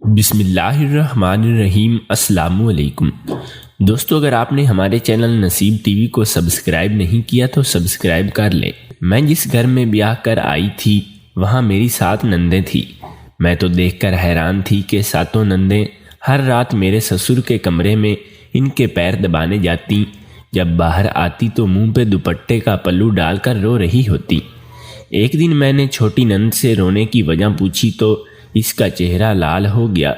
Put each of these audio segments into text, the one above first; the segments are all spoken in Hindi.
बिस्मिल्लाहिर्रहमानिर्रहीम। अस्सलामुअलैकुम दोस्तों, अगर आपने हमारे चैनल नसीब टीवी को सब्सक्राइब नहीं किया तो सब्सक्राइब कर लें। मैं जिस घर में ब्याह कर आई थी वहाँ मेरी 7 नंदें थी। मैं तो देखकर हैरान थी कि 7 नंदें हर रात मेरे ससुर के कमरे में इनके पैर दबाने जाती। जब बाहर आती तो मुंह पे दुपट्टे का पल्लू डालकर रो रही होती। एक दिन मैंने छोटी नंद से रोने की वजह पूछी तो इसका चेहरा लाल हो गया।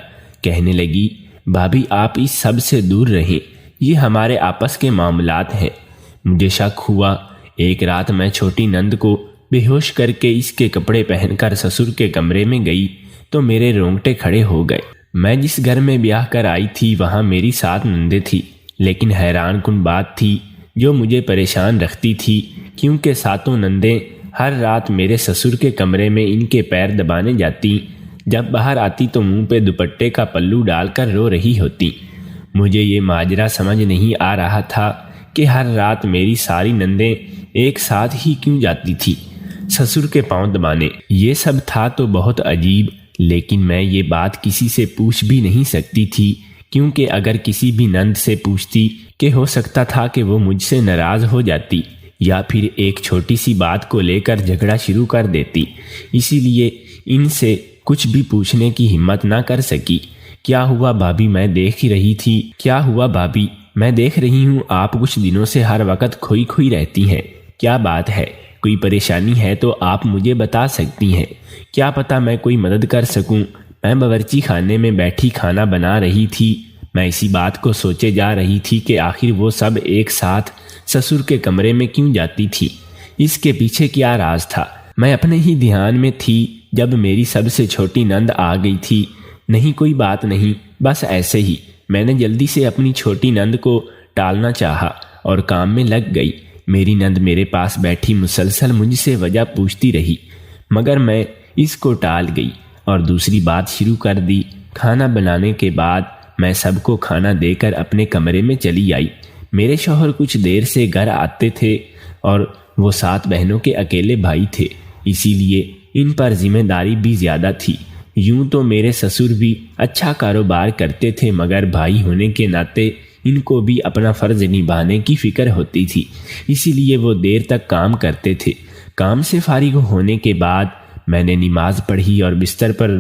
कहने लगी, भाभी आप इस सब से दूर रहें, ये हमारे आपस के मामलात हैं। मुझे शक हुआ। एक रात मैं छोटी नंद को बेहोश करके इसके कपड़े पहनकर ससुर के कमरे में गई तो मेरे रोंगटे खड़े हो गए। मैं जिस घर में ब्याह कर आई थी वहाँ मेरी 7 नंदें थी, लेकिन हैरानकुन बात थी जो मुझे परेशान रखती थी, क्योंकि 7 नंदें हर रात मेरे ससुर के कमरे में इनके पैर दबाने जाती। जब बाहर आती तो मुंह पे दुपट्टे का पल्लू डालकर रो रही होती। मुझे ये माजरा समझ नहीं आ रहा था कि हर रात मेरी सारी नंदें एक साथ ही क्यों जाती थी ससुर के पांव दबाने। ये सब था तो बहुत अजीब, लेकिन मैं ये बात किसी से पूछ भी नहीं सकती थी, क्योंकि अगर किसी भी नंद से पूछती कि हो सकता था कि वो मुझसे नाराज हो जाती या फिर एक छोटी सी बात को लेकर झगड़ा शुरू कर देती। इसीलिए इनसे कुछ भी पूछने की हिम्मत ना कर सकी। क्या हुआ भाभी, मैं देख ही रही थी। क्या हुआ भाभी, मैं देख रही हूँ आप कुछ दिनों से हर वक्त खोई खोई रहती हैं। क्या बात है? कोई परेशानी है तो आप मुझे बता सकती हैं। क्या पता मैं कोई मदद कर सकूं। मैं बावर्ची खाने में बैठी खाना बना रही थी। मैं इसी बात को सोचे जा रही थी कि आखिर वो सब एक साथ ससुर के कमरे में क्यों जाती थी। इसके पीछे क्या राज था। मैं अपने ही ध्यान में थी जब मेरी सबसे छोटी नंद आ गई थी। नहीं कोई बात नहीं, बस ऐसे ही। मैंने जल्दी से अपनी छोटी नंद को टालना चाहा और काम में लग गई। मेरी नंद मेरे पास बैठी मुसलसल मुझसे वजह पूछती रही, मगर मैं इसको टाल गई और दूसरी बात शुरू कर दी। खाना बनाने के बाद मैं सबको खाना देकर अपने कमरे में चली आई। मेरे शौहर कुछ देर से घर आते थे और वो 7 बहनों के अकेले भाई थे, इसीलिए इन पर जिम्मेदारी भी ज्यादा थी। यूं तो मेरे ससुर भी अच्छा कारोबार करते थे, मगर भाई होने के नाते इनको भी अपना फर्ज निभाने की फिक्र होती थी, इसीलिए वो देर तक काम करते थे। काम से फारिग होने के बाद मैंने नमाज पढ़ी और बिस्तर पर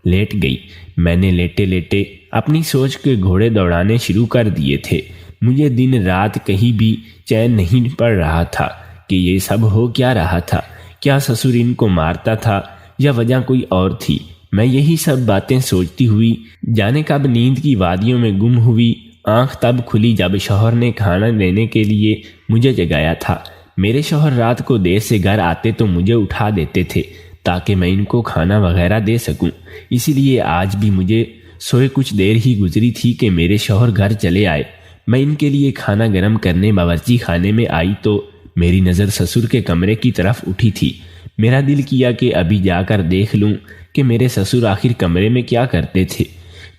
लेट गई। मैंने लेटे लेटे अपनी सोच के घोड़े दौड़ाने शुरू कर दिए थे। मुझे दिन रात कहीं भी चैन नहीं पड़ रहा था कि ये सब हो क्या रहा था। क्या ससुर इनको मारता था या वजह कोई और थी। मैं यही सब बातें सोचती हुई जाने कब नींद की वादियों में गुम हुई। आंख तब खुली जब शौहर ने खाना देने के लिए मुझे जगाया था। मेरे शौहर रात को देर से घर आते तो मुझे उठा देते थे ताकि मैं इनको खाना वगैरह दे सकूं। इसीलिए आज भी मुझे सोए कुछ देर ही गुजरी थी कि मेरे शौहर घर चले आए। मैं इनके लिए खाना गर्म करने बावर्ची खाने में आई तो मेरी नज़र ससुर के कमरे की तरफ उठी थी। मेरा दिल किया कि अभी जाकर देख लूं कि मेरे ससुर आखिर कमरे में क्या करते थे,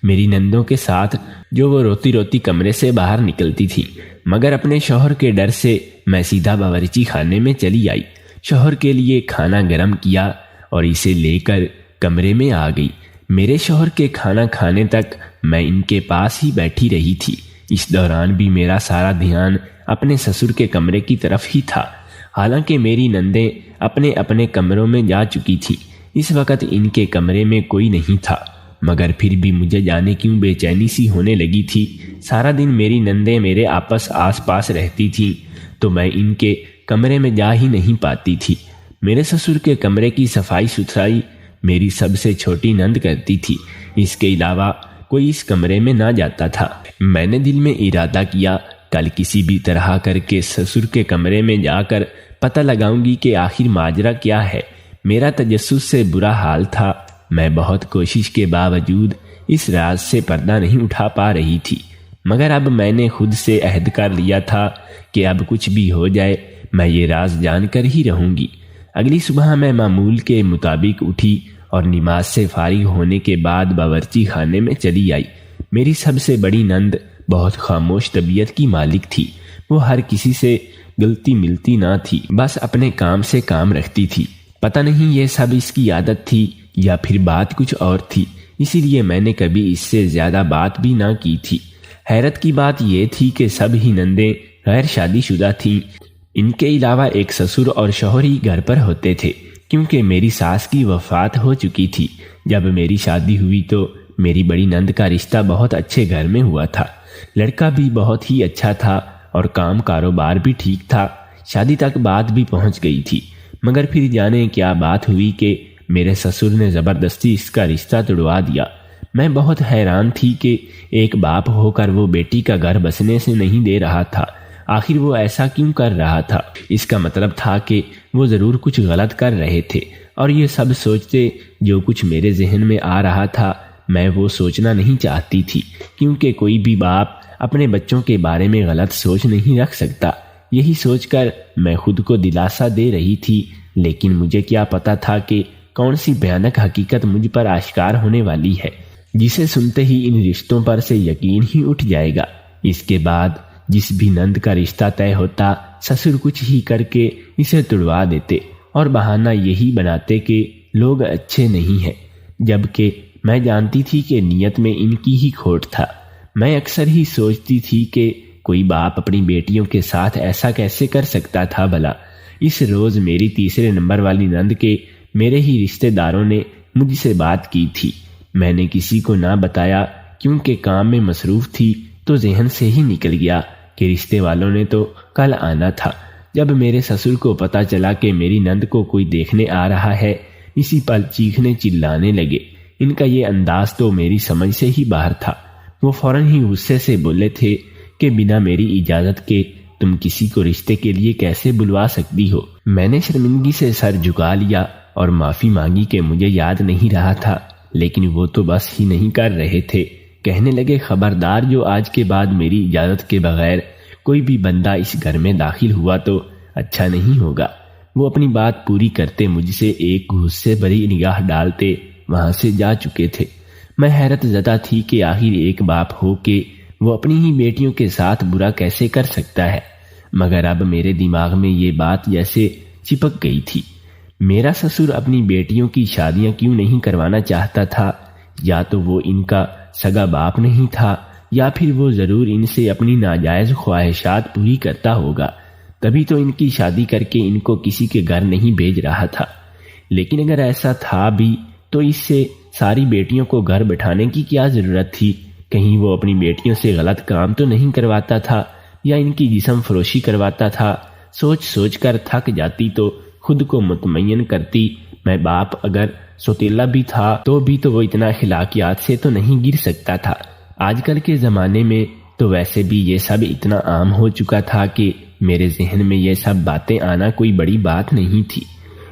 मेरी नंदों के साथ जो वो रोती रोती कमरे से बाहर निकलती थी। मगर अपने शौहर के डर से मैं सीधा बावर्ची खाने में चली आई। शौहर के लिए खाना गर्म किया और इसे लेकर कमरे में आ गई। मेरे शौहर के खाना खाने तक मैं इनके पास ही बैठी रही थी। इस दौरान भी मेरा सारा ध्यान अपने ससुर के कमरे की तरफ ही था। हालांकि मेरी नंदें अपने अपने कमरों में जा चुकी थी। इस वक्त इनके कमरे में कोई नहीं था, मगर फिर भी मुझे जाने क्यों बेचैनी सी होने लगी थी। सारा दिन मेरी नंदें मेरे आस पास रहती थीं तो मैं इनके कमरे में जा ही नहीं पाती थी। मेरे ससुर के कमरे की सफाई सुथराई मेरी सबसे छोटी नंद करती थी। इसके अलावा कोई इस कमरे में ना जाता था। मैंने दिल में इरादा किया, कल किसी भी तरह करके ससुर के कमरे में जाकर पता लगाऊंगी कि आखिर माजरा क्या है। मेरा तजस्सुस से बुरा हाल था। मैं बहुत कोशिश के बावजूद इस राज से पर्दा नहीं उठा पा रही थी, मगर अब मैंने खुद से अहद कर लिया था कि अब कुछ भी हो जाए मैं ये राज जानकर ही रहूंगी। अगली सुबह मैं मामूल के मुताबिक उठी और नमाज से फारिग होने के बाद बावर्ची खाने में चली आई। मेरी सबसे बड़ी नंद बहुत खामोश तबीयत की मालिक थी। वो हर किसी से गलती मिलती ना थी, बस अपने काम से काम रखती थी। पता नहीं ये सब इसकी आदत थी या फिर बात कुछ और थी। इसीलिए मैंने कभी इससे ज्यादा बात भी ना की थी। हैरत की बात यह थी कि सब ही नंदें गैर शादीशुदा थीं। इनके अलावा एक ससुर और शौहर ही घर पर होते थे, क्योंकि मेरी सास की वफात हो चुकी थी। जब मेरी शादी हुई तो मेरी बड़ी नंद का रिश्ता बहुत अच्छे घर में हुआ था। लड़का भी बहुत ही अच्छा था और काम कारोबार भी ठीक था। शादी तक बात भी पहुंच गई थी, मगर फिर जाने क्या बात हुई कि मेरे ससुर ने जबरदस्ती इसका रिश्ता तुड़वा दिया। मैं बहुत हैरान थी कि एक बाप होकर वो बेटी का घर बसने से नहीं दे रहा था। आखिर वो ऐसा क्यों कर रहा था? इसका मतलब था कि वो जरूर कुछ गलत कर रहे थे, और ये सब सोचते जो कुछ मेरे जहन में आ रहा था मैं वो सोचना नहीं चाहती थी, क्योंकि कोई भी बाप अपने बच्चों के बारे में गलत सोच नहीं रख सकता। यही सोचकर मैं खुद को दिलासा दे रही थी, लेकिन मुझे क्या पता था कि कौन सी भयानक हकीकत मुझ पर आश्कार होने वाली है, जिसे सुनते ही इन रिश्तों पर से यकीन ही उठ जाएगा। इसके बाद जिस भी नंद का रिश्ता तय होता, ससुर कुछ ही करके इसे तुड़वा देते और बहाना यही बनाते कि लोग अच्छे नहीं हैं, जबकि मैं जानती थी कि नियत में इनकी ही खोट था। मैं अक्सर ही सोचती थी कि कोई बाप अपनी बेटियों के साथ ऐसा कैसे कर सकता था भला। इस रोज मेरी तीसरे नंबर वाली नंद के मेरे ही रिश्तेदारों ने मुझसे बात की थी। मैंने किसी को ना बताया, क्योंकि काम में मसरूफ थी, तो जहन से ही निकल गया कि रिश्ते वालों ने तो कल आना था। जब मेरे ससुर को पता चला कि मेरी नंद को कोई देखने आ रहा है, इसी पल चीखने चिल्लाने लगे। इनका ये अंदाज तो मेरी समझ से ही बाहर था। वो फौरन ही गुस्से से बोले थे कि बिना मेरी इजाजत के तुम किसी को रिश्ते के लिए कैसे बुलवा सकती हो। मैंने शर्मिंदगी से सर झुका लिया और माफी मांगी कि मुझे याद नहीं रहा था, लेकिन वो तो बस ही नहीं कर रहे थे। कहने लगे, खबरदार, जो आज के बाद मेरी इजाजत के बगैर कोई भी बंदा इस घर में दाखिल हुआ तो अच्छा नहीं होगा। वो अपनी बात पूरी करते मुझसे एक गुस्से भरी निगाह डालते वहां से जा चुके थे। मैं हैरत ज़दा थी कि आखिर एक बाप हो के वो अपनी ही बेटियों के साथ बुरा कैसे कर सकता है, मगर अब मेरे दिमाग में ये बात जैसे चिपक गई थी। मेरा ससुर अपनी बेटियों की शादियां क्यों नहीं करवाना चाहता था? या तो वो इनका सगा बाप नहीं था, या फिर वो जरूर इनसे अपनी नाजायज ख्वाहिशात पूरी करता होगा, तभी तो इनकी शादी करके इनको किसी के घर नहीं भेज रहा था। लेकिन अगर ऐसा था भी तो इससे सारी बेटियों को घर बैठाने की क्या जरूरत थी? कहीं वो अपनी बेटियों से गलत काम तो नहीं करवाता था, या इनकी जिस्म फरोशी करवाता था? सोच सोच कर थक जाती तो खुद को मुतमय्यन करती, मैं बाप अगर सौतेला भी था तो भी तो वो इतना अखलाकियात से तो नहीं गिर सकता था। आजकल के ज़माने में तो वैसे भी ये सब इतना आम हो चुका था कि मेरे जहन में ये सब बातें आना कोई बड़ी बात नहीं थी।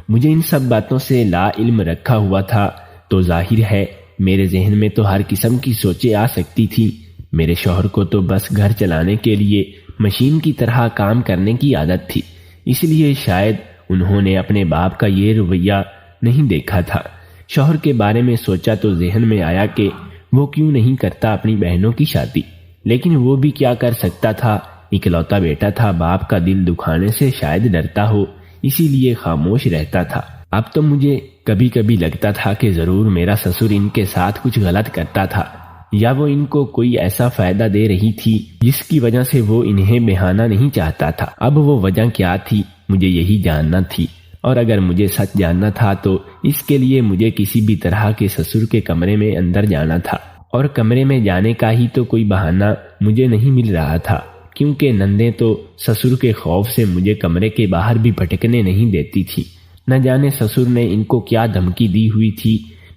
मुझे इन सब बातों से ला इल्म रखा हुआ था, तो जाहिर है मेरे जहन में तो हर किस्म की सोचें आ सकती थी। मेरे शौहर को तो बस घर चलाने के लिए मशीन की तरह काम करने की आदत थी, इसलिए शायद उन्होंने अपने बाप का ये रवैया नहीं देखा था। शौहर के बारे में सोचा तो जहन में आया कि वो क्यों नहीं करता अपनी बहनों की शादी, लेकिन वो भी क्या कर सकता था? इकलौता बेटा था, बाप का दिल दुखाने से शायद डरता हो, इसीलिए खामोश रहता था। अब तो मुझे कभी कभी लगता था कि जरूर मेरा ससुर इनके साथ कुछ गलत करता था, या वो इनको कोई ऐसा फायदा दे रही थी जिसकी वजह से वो इन्हें बेहाना नहीं चाहता था। अब वो वजह क्या थी, मुझे यही जानना थी, और अगर मुझे सच जानना था तो इसके लिए मुझे किसी भी तरह के ससुर के कमरे में अंदर जाना था, और कमरे में जाने का ही तो कोई बहाना मुझे नहीं मिल रहा था, क्योंकि नंदे तो ससुर के खौफ से मुझे कमरे के बाहर भी भटकने नहीं देती थी। न जाने ससुर ने इनको क्या धमकी दी हुई थी।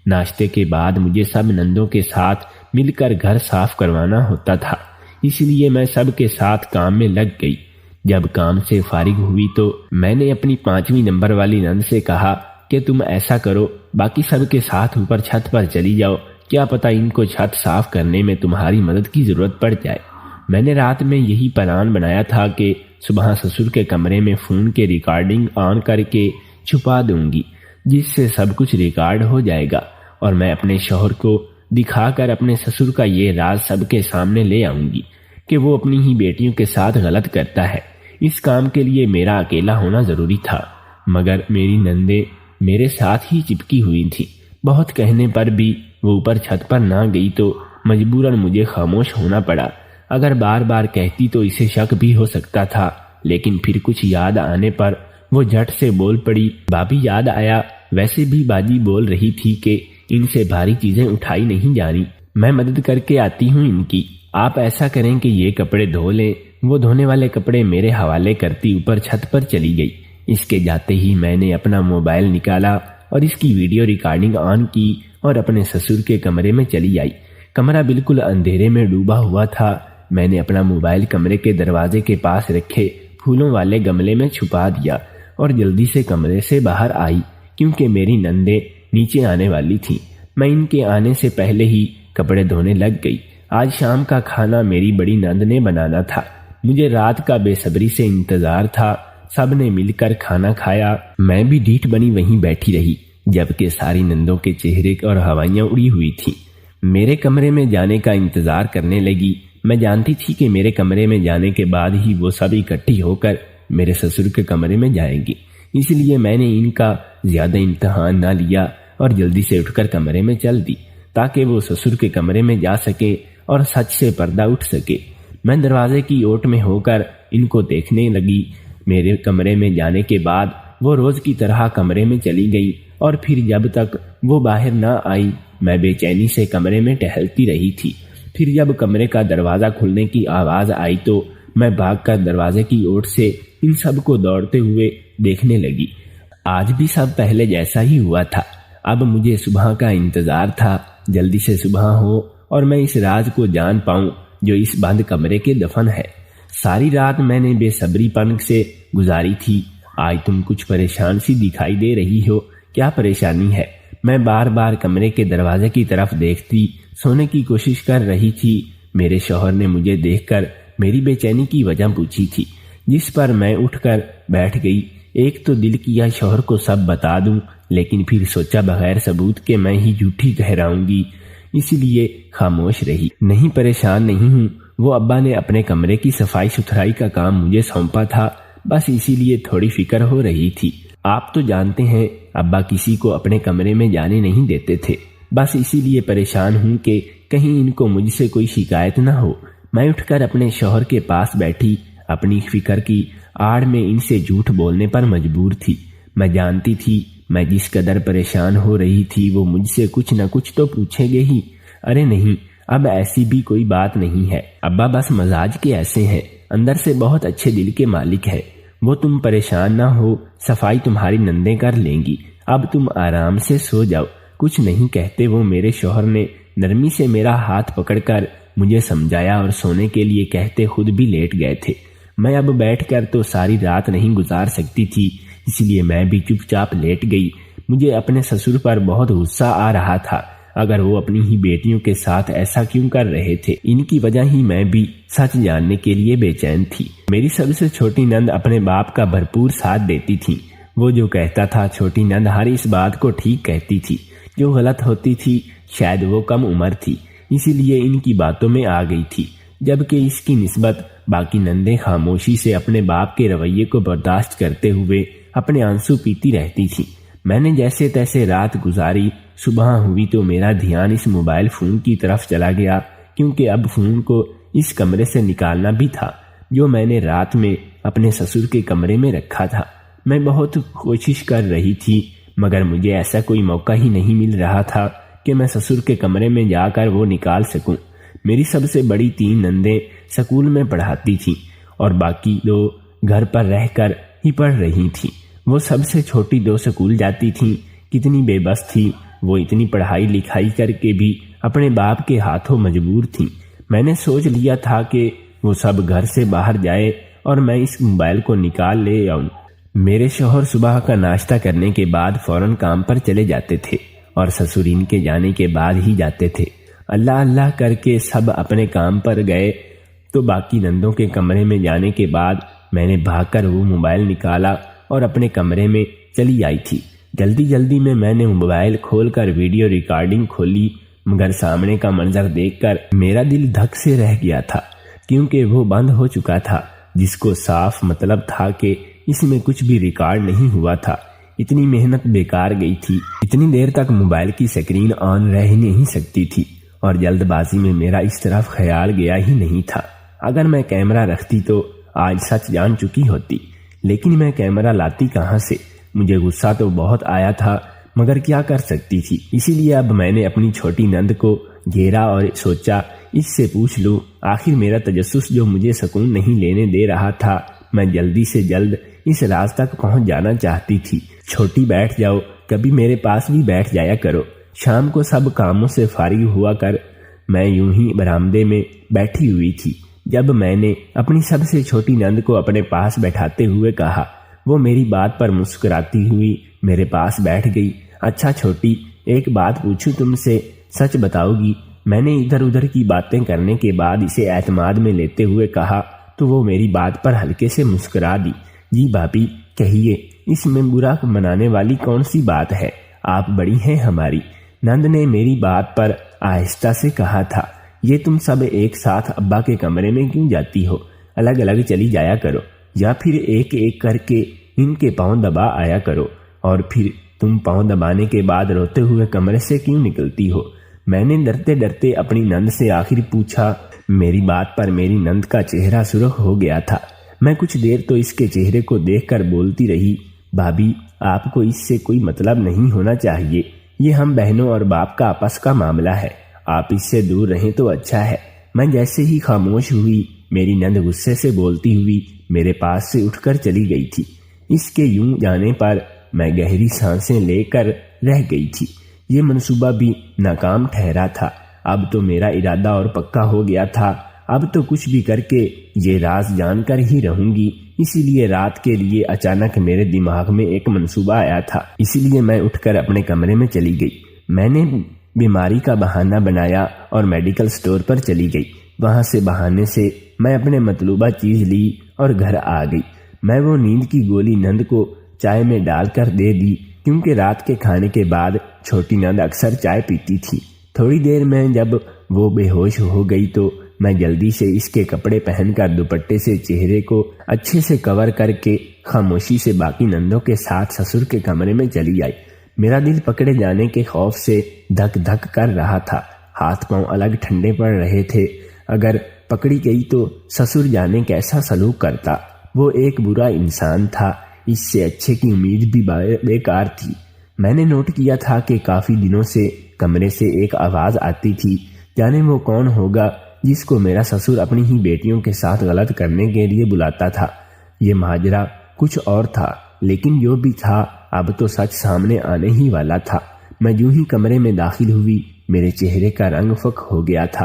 नाश्ते के बाद मुझे सब नंदों के साथ मिलकर घर साफ करवाना होता था, इसलिए मैं सबके साथ काम में लग गई। जब काम से फारिग हुई तो मैंने अपनी 5वीं नंबर वाली नंद से कहा कि तुम ऐसा करो, बाकी सबके साथ ऊपर छत पर चली जाओ, क्या पता इनको छत साफ करने में तुम्हारी मदद की जरूरत पड़ जाए। मैंने रात में यही प्लान बनाया था कि सुबह ससुर के कमरे में फोन के रिकॉर्डिंग ऑन करके छुपा दूंगी, जिससे सब कुछ रिकॉर्ड हो जाएगा, और मैं अपने शौहर को दिखाकर अपने ससुर का ये राज सबके सामने ले आऊंगी कि वो अपनी ही बेटियों के साथ गलत करता है। इस काम के लिए मेरा अकेला होना जरूरी था, मगर मेरी नंदे मेरे साथ ही चिपकी हुई थी। बहुत कहने पर भी वो ऊपर छत पर ना गई तो मजबूरन मुझे खामोश होना पड़ा। अगर बार बार कहती तो इसे शक भी हो सकता था, लेकिन फिर कुछ याद आने पर वो झट से बोल पड़ी, भाभी याद आया, वैसे भी बाजी बोल रही थी कि इनसे भारी चीजें उठाई नहीं जानी, मैं मदद करके आती हूँ इनकी। आप ऐसा करें कि ये कपड़े धो लें। वो धोने वाले कपड़े मेरे हवाले करती ऊपर छत पर चली गई। इसके जाते ही मैंने अपना मोबाइल निकाला और इसकी वीडियो रिकॉर्डिंग ऑन की और अपने ससुर के कमरे में चली आई। कमरा बिल्कुल अंधेरे में डूबा हुआ था। मैंने अपना मोबाइल कमरे के दरवाजे के पास रखे फूलों वाले गमले में छुपा दिया और जल्दी से कमरे से बाहर आई, क्योंकि मेरी नंदे नीचे आने वाली थी। मैं इनके आने से पहले ही कपड़े धोने लग गई। आज शाम का खाना मेरी बड़ी नंद ने बनाना था। मुझे रात का बेसब्री से इंतजार था। सब ने मिलकर खाना खाया। मैं भी ढीठ बनी वहीं बैठी रही, जबकि सारी नंदों के चेहरे और हवाइयां उड़ी हुई थी। मेरे कमरे में जाने का इंतजार करने लगी। मैं जानती थी कि मेरे कमरे में जाने के बाद ही वो सब इकट्ठी होकर मेरे ससुर के कमरे में जाएंगी, इसलिए मैंने इनका ज्यादा इम्तिहान ना लिया और जल्दी से उठकर कमरे में चल दी, ताकि वो ससुर के कमरे में जा सके और सच से पर्दा उठ सके। मैं दरवाजे की ओट में होकर इनको देखने लगी। मेरे कमरे में जाने के बाद वो रोज की तरह कमरे में चली गई और फिर जब तक वो बाहर ना आई मैं बेचैनी से कमरे में टहलती रही थी। फिर जब कमरे का दरवाजा खुलने की आवाज आई तो मैं भागकर दरवाजे की ओर से इन सब को दौड़ते हुए देखने लगी। आज भी सब पहले जैसा ही हुआ था। अब मुझे सुबह का इंतजार था, जल्दी से सुबह हो और मैं इस राज को जान पाऊं जो इस बंद कमरे के दफन है। सारी रात मैंने बेसब्रीपन से गुजारी थी। आज तुम कुछ परेशान सी दिखाई दे रही हो, क्या परेशानी है? मैं बार बार कमरे के दरवाजे की तरफ देखती सोने की कोशिश कर रही थी। मेरे शौहर ने मुझे देखकर मेरी बेचैनी की वजह पूछी थी, जिस पर मैं उठकर बैठ गई। एक तो दिल किया शौहर को सब बता दूं, लेकिन फिर सोचा बगैर सबूत के मैं ही झूठी ठहराऊंगी, इसलिए खामोश रही। नहीं, परेशान नहीं हूँ। वो अब्बा ने अपने कमरे की सफाई सुथराई का काम मुझे सौंपा था, बस इसीलिए थोड़ी फिक्र हो रही थी। आप तो जानते हैं अब्बा किसी को अपने कमरे में जाने नहीं देते थे, बस इसीलिए परेशान हूँ कि कहीं इनको मुझसे कोई शिकायत न हो। मैं उठकर अपने शौहर के पास बैठी। अपनी फिक्र की आड़ में इनसे झूठ बोलने पर मजबूर थी। मैं जानती थी मैं जिस कदर परेशान हो रही थी वो मुझसे कुछ न कुछ तो पूछेंगे ही। अरे नहीं, अब ऐसी भी कोई बात नहीं है। अब्बा बस मजाज के ऐसे हैं, अंदर से बहुत अच्छे दिल के मालिक है। वो तुम परेशान ना हो, सफाई तुम्हारी नंदें कर लेंगी। अब तुम आराम से सो जाओ। कुछ नहीं कहते वो मेरे शौहर ने नरमी से मेरा हाथ पकड़कर मुझे समझाया और सोने के लिए कहते खुद भी लेट गए थे। मैं अब बैठकर तो सारी रात नहीं गुजार सकती थी, इसलिए मैं भी चुपचाप लेट गई। मुझे अपने ससुर पर बहुत गुस्सा आ रहा था। अगर वो अपनी ही बेटियों के साथ ऐसा क्यों कर रहे थे? इनकी वजह ही मैं भी सच जानने के लिए बेचैन थी। मेरी सबसे छोटी नंद अपने बाप का भरपूर साथ देती थी। वो जो कहता था छोटी नंद हर इस बात को ठीक कहती थी। जो गलत होती थी शायद वो कम उम्र थी, इसीलिए इनकी बातों में आ गई थी, जबकि इसकी निस्बत बाकी नंदें खामोशी से अपने बाप के रवैये को बर्दाश्त करते हुए अपने आंसू पीती रहती थी। मैंने जैसे तैसे रात गुजारी। सुबह हुई तो मेरा ध्यान इस मोबाइल फोन की तरफ चला गया, क्योंकि अब फोन को इस कमरे से निकालना भी था जो मैंने रात में अपने ससुर के कमरे में रखा था। मैं बहुत कोशिश कर रही थी, मगर मुझे ऐसा कोई मौका ही नहीं मिल रहा था कि मैं ससुर के कमरे में जाकर वो निकाल सकूं। मेरी सबसे बड़ी 3 नंदें स्कूल में पढ़ाती थीं और बाकी 2 घर पर रहकर ही पढ़ रही थीं। वो सबसे छोटी 2 स्कूल जाती थीं। कितनी बेबस थी वो, इतनी पढ़ाई लिखाई करके भी अपने बाप के हाथों मजबूर थीं। मैंने सोच लिया था कि वो सब घर से बाहर जाए और मैं इस मोबाइल को निकाल ले आऊं। मेरे शौहर सुबह का नाश्ता करने के बाद फौरन काम पर चले जाते थे और ससुरीन के जाने के बाद ही जाते थे। अल्लाह अल्लाह करके सब अपने काम पर गए तो बाकी नंदों के कमरे में जाने के बाद मैंने भागकर वो मोबाइल निकाला और अपने कमरे में चली आई थी। जल्दी जल्दी में मैंने मोबाइल खोलकर वीडियो रिकॉर्डिंग खोली, मगर सामने का मंजर देखकर मेरा दिल धक से रह गया था, क्योंकि वो बंद हो चुका था, जिसको साफ मतलब था कि इसमें कुछ भी रिकॉर्ड नहीं हुआ था। इतनी मेहनत बेकार गई थी। इतनी देर तक मोबाइल की स्क्रीन ऑन रह नहीं सकती थी और जल्दबाजी में मेरा इस तरफ ख्याल गया ही नहीं था। अगर मैं कैमरा रखती तो आज सच जान चुकी होती, लेकिन मैं कैमरा लाती कहाँ से। मुझे गुस्सा तो बहुत आया था, मगर क्या कर सकती थी। इसीलिए अब मैंने अपनी छोटी नंद को घेरा और सोचा इससे पूछ लूं। आखिर मेरा तजस्सुस जो मुझे सुकून नहीं लेने दे रहा था, मैं जल्दी से जल्द इस राज तक पहुंच जाना चाहती थी। छोटी बैठ जाओ, कभी मेरे पास भी बैठ जाया करो। शाम को सब कामों से फारिग हुआ कर मैं यूं ही बरामदे में बैठी हुई थी जब मैंने अपनी सबसे छोटी नंद को अपने पास बैठाते हुए कहा। वो मेरी बात पर मुस्कुराती हुई मेरे पास बैठ गई। अच्छा छोटी, एक बात पूछूं तुमसे, सच बताओगी? मैंने इधर उधर की बातें करने के बाद इसे एतमाद में लेते हुए कहा तो वो मेरी बात पर हल्के से मुस्कुरा दी। जी भाभी कहिए, इसमें बुरा मनाने वाली कौन सी बात है? आप बड़ी हैं हमारी। नंद ने मेरी बात पर आहिस्ता से कहा था। ये तुम सब एक साथ अब्बा के कमरे में क्यों जाती हो? अलग अलग चली जाया करो, या फिर एक एक करके इनके पांव दबा आया करो। और फिर तुम पांव दबाने के बाद रोते हुए कमरे से क्यों निकलती हो? मैंने डरते डरते अपनी नंद से आखिर पूछा। मेरी बात पर मेरी नंद का चेहरा सुर्ख हो गया था। मैं कुछ देर तो इसके चेहरे को देखकर बोलती रही, भाभी आपको इससे कोई मतलब नहीं होना चाहिए। ये हम बहनों और बाप का आपस का मामला है, आप इससे दूर रहें तो अच्छा है। मैं जैसे ही खामोश हुई, मेरी नंद गुस्से से बोलती हुई मेरे पास से उठकर चली गई थी। इसके यूं जाने पर मैं गहरी सांसें लेकर रह गई थी। ये मंसूबा भी नाकाम ठहरा था। अब तो मेरा इरादा और पक्का हो गया था। अब तो कुछ भी करके ये राज जानकर ही रहूंगी। इसीलिए रात के लिए अचानक मेरे दिमाग में एक मंसूबा आया था। इसीलिए मैं उठकर अपने कमरे में चली गई। मैंने बीमारी का बहाना बनाया और मेडिकल स्टोर पर चली गई। वहां से बहाने से मैं अपने मतलूबा चीज ली और घर आ गई। मैं वो नींद की गोली नंद को चाय में डालकर दे दी, क्योंकि रात के खाने के बाद छोटी नंद अक्सर चाय पीती थी। थोड़ी देर में जब वो बेहोश हो गई तो मैं जल्दी से इसके कपड़े पहनकर दुपट्टे से चेहरे को अच्छे से कवर करके खामोशी से बाकी नंदों के साथ ससुर के कमरे में चली आई। मेरा दिल पकड़े जाने के खौफ से धक धक कर रहा था। हाथ पांव अलग ठंडे पड़ रहे थे। अगर पकड़ी गई तो ससुर जाने कैसा सलूक करता। वो एक बुरा इंसान था, इससे अच्छे की उम्मीद भी बेकार थी। मैंने नोट किया था कि काफी दिनों से कमरे से एक आवाज आती थी। जाने वो कौन होगा जिसको मेरा ससुर अपनी ही बेटियों के साथ गलत करने के लिए बुलाता था। ये माजरा कुछ और था, लेकिन जो भी था अब तो सच सामने आने ही वाला था। मैं यूं ही कमरे में दाखिल हुई, मेरे चेहरे का रंग फक हो गया था।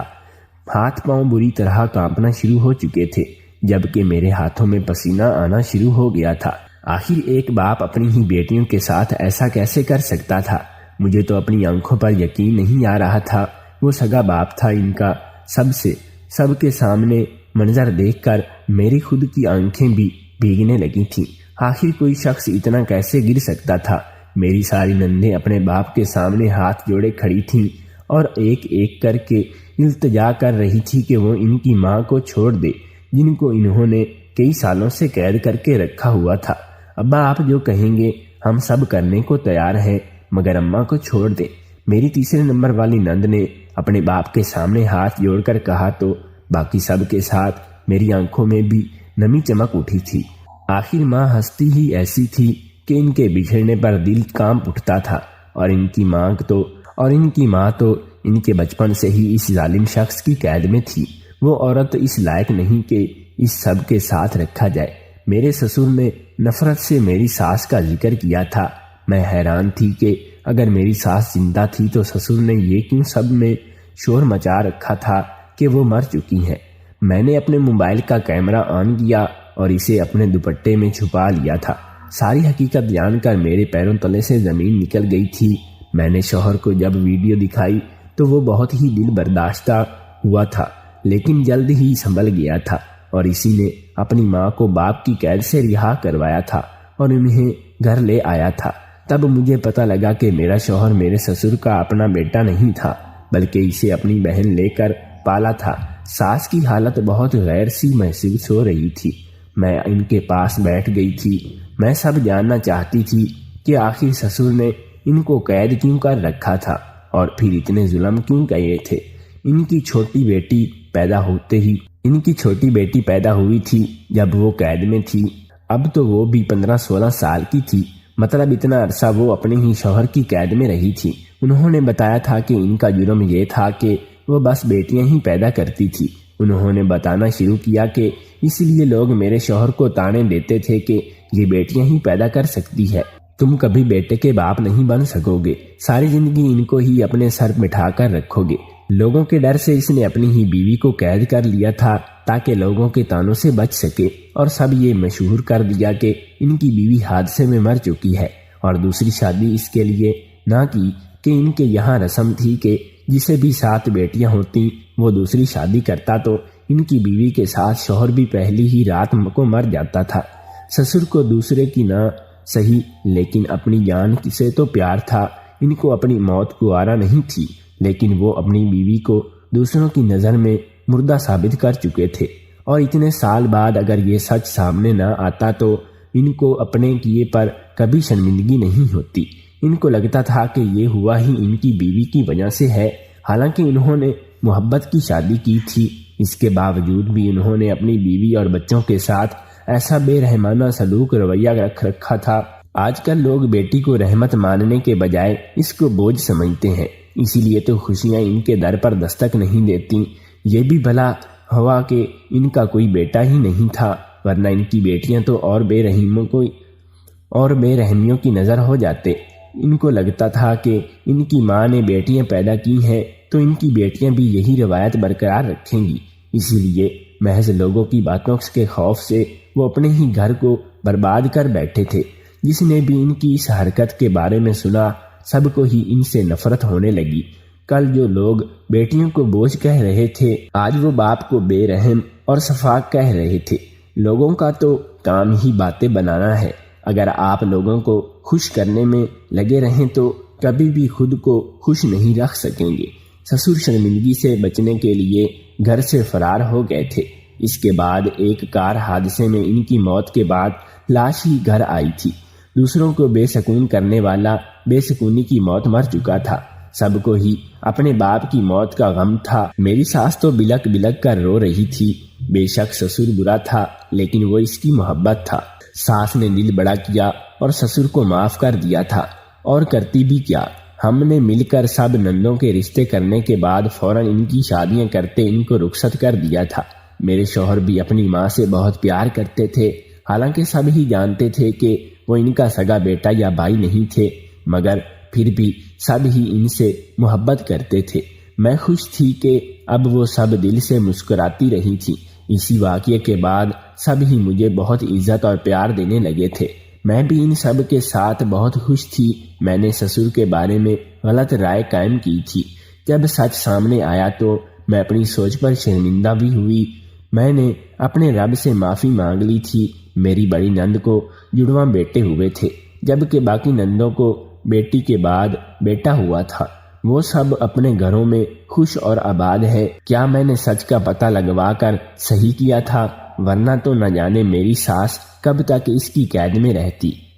हाथ पांव बुरी तरह कांपना शुरू हो चुके थे, जबकि मेरे हाथों में पसीना आना शुरू हो गया था। आखिर एक बाप अपनी ही बेटियों के साथ ऐसा कैसे कर सकता था? मुझे तो अपनी आंखों पर यकीन नहीं आ रहा था। वो सगा बाप था इनका। सबके सामने मंजर देखकर मेरी खुद की आंखें भी भीगने लगी थीं। आखिर कोई शख्स इतना कैसे गिर सकता था? मेरी सारी नंदें अपने बाप के सामने हाथ जोड़े खड़ी थीं और एक एक करके इल्तिजा कर रही थी कि वो इनकी माँ को छोड़ दे, जिनको इन्होंने कई सालों से कैद करके रखा हुआ था। अब्बा आप जो कहेंगे हम सब करने को तैयार हैं, मगर अम्मा को छोड़ दे। मेरी तीसरे नंबर वाली नंद ने अपने बाप के सामने हाथ जोड़कर कहा तो बाकी सब के साथ मेरी आंखों में भी नमी चमक उठी थी। आखिर माँ हस्ती ही ऐसी थी कि इनके बिछड़ने पर दिल कांप उठता था। और इनकी माँ तो इनके बचपन से ही इस जालिम शख्स की कैद में थी। वो औरत इस लायक नहीं कि इस सब के साथ रखा जाए। मेरे ससुर ने नफरत से मेरी सास का जिक्र किया था। मैं हैरान थी कि अगर मेरी सास जिंदा थी तो ससुर ने ये क्यों सब में शोर मचा रखा था कि वो मर चुकी हैं। मैंने अपने मोबाइल का कैमरा ऑन किया और इसे अपने दुपट्टे में छुपा लिया था। सारी हकीकत जानकर मेरे पैरों तले से जमीन निकल गई थी। मैंने शौहर को जब वीडियो दिखाई तो वो बहुत ही दिल बर्दाश्ता हुआ था, लेकिन जल्द ही संभल गया था और इसी ने अपनी माँ को बाप की कैद से रिहा करवाया था और उन्हें घर ले आया था। तब मुझे पता लगा कि मेरा शौहर मेरे ससुर का अपना बेटा नहीं था, बल्कि इसे अपनी बहन लेकर पाला था। सास की हालत बहुत गैर सी महसूस हो रही थी। मैं इनके पास बैठ गई थी। मैं सब जानना चाहती थी कि आखिर ससुर ने इनको कैद क्यों कर रखा था और फिर इतने जुल्म क्यों किए थे। इनकी छोटी बेटी पैदा हुई थी जब वो कैद में थी। अब तो वो भी 15-16 साल की थी। मतलब इतना अरसा वो अपने ही शौहर की कैद में रही थी। उन्होंने बताया था कि इनका जुर्म ये था कि वो बस बेटियां ही पैदा करती थी। उन्होंने बताना शुरू किया कि इसलिए लोग मेरे शौहर को ताने देते थे कि ये बेटियां ही पैदा कर सकती है, तुम कभी बेटे के बाप नहीं बन सकोगे, सारी जिंदगी इनको ही अपने सर बिठा कर रखोगे। लोगों के डर से इसने अपनी ही बीवी को कैद कर लिया था ताकि लोगों के तानों से बच सके, और सब ये मशहूर कर दिया कि इनकी बीवी हादसे में मर चुकी है और दूसरी शादी इसके लिए ना की कि इनके यहाँ रस्म थी कि जिसे भी 7 बेटियां होती वो दूसरी शादी करता तो इनकी बीवी के साथ शौहर भी पहली ही रात को मर जाता था। ससुर को दूसरे की ना सही लेकिन अपनी जान से तो प्यार था। इनको अपनी मौत को आरा नहीं थी, लेकिन वो अपनी बीवी को दूसरों की नज़र में मुर्दा साबित कर चुके थे। और इतने साल बाद अगर ये सच सामने ना आता तो इनको अपने किए पर कभी शर्मिंदगी नहीं होती। इनको लगता था कि ये हुआ ही इनकी बीवी की वजह से है। हालांकि उन्होंने मोहब्बत की शादी की थी, इसके बावजूद भी उन्होंने अपनी बीवी और बच्चों के साथ ऐसा बेरहमाना सलूक रवैया रख रखा था। आजकल लोग बेटी को रहमत मानने के बजाय इसको बोझ समझते हैं, इसीलिए तो खुशियां इनके दर पर दस्तक नहीं देती। ये भी भला हुआ कि इनका कोई बेटा ही नहीं था, वरना इनकी बेटियां तो और बेरहमियों की नज़र हो जाते। इनको लगता था कि इनकी माँ ने बेटियां पैदा की हैं तो इनकी बेटियां भी यही रवायत बरकरार रखेंगी। इसीलिए महज लोगों की बातों के खौफ से वो अपने ही घर को बर्बाद कर बैठे थे। जिसने भी इनकी इस हरकत के बारे में सुना, सबको ही इनसे नफरत होने लगी। कल जो लोग बेटियों को बोझ कह रहे थे, आज वो बाप को बेरहम और सफाक कह रहे थे। लोगों का तो काम ही बातें बनाना है। अगर आप लोगों को खुश करने में लगे रहें तो कभी भी खुद को खुश नहीं रख सकेंगे। ससुर शर्मिंदगी से बचने के लिए घर से फरार हो गए थे। इसके बाद एक कार हादसे में इनकी मौत के बाद लाश ही घर आई थी। दूसरों को बेसकून करने वाला बेसकूनी की मौत मर चुका था। सबको ही अपने बाप की मौत का गम था। मेरी सास तो बिलक बिलक कर रो रही थी। बेशक ससुर बुरा था, लेकिन वो इसकी मोहब्बत था। सास ने दिल बड़ा किया और ससुर को माफ कर दिया था, और करती भी क्या। हमने मिलकर सब नंदों के रिश्ते करने के बाद फौरन इनकी शादियां करते इनको रुखसत कर दिया था। मेरे शौहर भी अपनी माँ से बहुत प्यार करते थे। हालांकि सब ही जानते थे कि वो इनका सगा बेटा या भाई नहीं थे, मगर फिर भी सब ही इनसे मोहब्बत करते थे। मैं खुश थी कि अब वो सब दिल से मुस्कुराती रही थी। इसी वाक़ये के बाद सब ही मुझे बहुत इज्जत और प्यार देने लगे थे। मैं भी इन सब के साथ बहुत खुश थी। मैंने ससुर के बारे में गलत राय कायम की थी। जब सच सामने आया तो मैं अपनी सोच पर शर्मिंदा भी हुई। मैंने अपने रब से माफ़ी मांग ली थी। मेरी बड़ी नंद को जुड़वा बेटे हुए थे, जबकि बाकी नंदों को बेटी के बाद बेटा हुआ था। वो सब अपने घरों में खुश और आबाद है। क्या मैंने सच का पता लगवा कर सही किया था, वरना तो न जाने मेरी सास कब तक इसकी कैद में रहती।